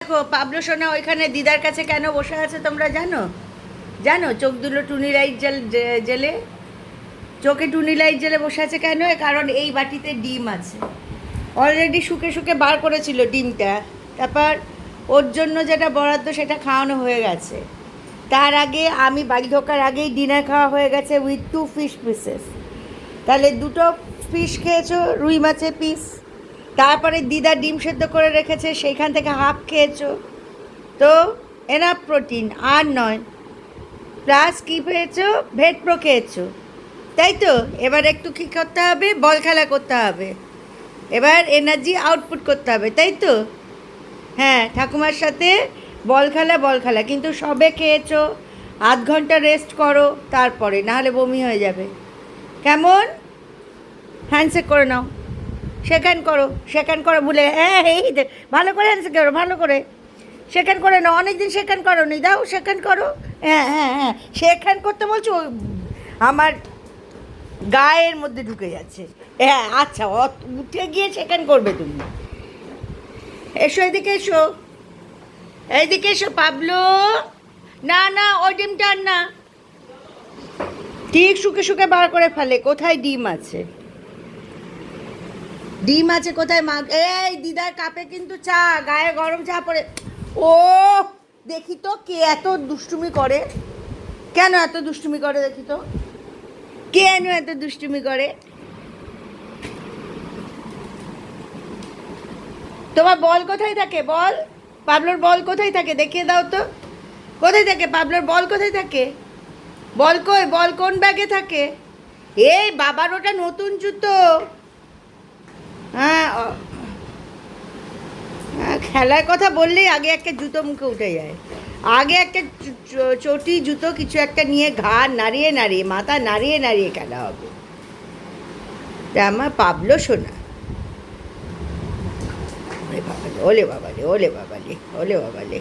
দেখো পাবলো সোনা ওইখানে দিদার কাছে কেন বসে আছে তোমরা জানো? জানো চোখ দুটো টুনি লাইট জেলে, চোখে টুনি লাইট জেলে বসে আছে কেন? কারণ এই বাটিতে ডিম আছে, অলরেডি শুকে শুকে বার করেছিল ডিমটা, তারপর ওর জন্য যেটা বরাদ্দ সেটা খাওয়ানো হয়ে গেছে। তার আগে আমি বাড়ি ঢোকার আগেই ডিনার খাওয়া হয়ে গেছে উইথ 2 ফিশ পিসেস। তাহলে 2টো ফিশ খেয়েছো, রুই মাছের পিস। তারপরে দিদা ডিম সেদ্ধ করে রেখেছে, সেইখান থেকে হাফ খেয়েছো। তো এনাফ প্রোটিন আর নয়, প্লাস কী পেয়েছো? ভেট প্রো খেয়েছো, তাই তো? এবার একটু কী করতে হবে? বল খেলা করতে হবে, এবার এনার্জি আউটপুট করতে হবে, তাই তো? হ্যাঁ, ঠাকুমার সাথে বল খেলা, কিন্তু সবে খেয়েছো, আধ ঘন্টা রেস্ট করো তারপরে, নাহলে বমি হয়ে যাবে। কেমন? হ্যান্ডশেক করে নাও, শেখান করো বলে, হ্যাঁ এই ভালো করে হ্যান্ডশেক করো, ভালো করে শেখান করে নাও। অনেকদিন শেখান করো নি, দাও শেখান করো। হ্যাঁ হ্যাঁ হ্যাঁ, শেখান করতে বলছো, আমার গায়ের মধ্যে ঢুকে যাচ্ছে। হ্যাঁ আচ্ছা, উঠে গিয়ে শেখান করবে তুমি। এসো এদিকে, এইদিকে এসো পাবলো। না না, ওই ডিমটা আর না, ঠিক শুকে শুকে বার করে ফেলে। কোথায় ডিম আছে? ডিম আছে কোথায়? মা, এই দিদার কাপে কিন্তু চা, গায়ে গরম চা পড়ে। ও দেখি তো কে এত দুষ্টুমি করে, কেন এত দুষ্টুমি করে দেখি তো, কেন এত দুষ্টুমি করে? তোমার বল কোথায় থাকে? বল, পাবলোর বল কোথায় থাকে? দেখিয়ে দাও তো, কোথায় থাকে পাবলোর বল? কোথায় থাকে বল? কই বল? কোন ব্যাগে থাকে? এই বাবার ওটা নতুন জুতো। হ্যাঁ খেলার কথা বললেই আগে একটা জুতো মুখে উঠে যায়, আগে একটা চটি জুতো কিছু একটা নিয়ে ঘাড় নাড়িয়ে নাড়িয়ে, মাথা নাড়িয়ে নাড়িয়ে খেলা হবে। তা আমার পাবলো শোনা, ওলে বাবালে, ওলে বাবালে, ওলে বাবালে, ওলে বাবালে।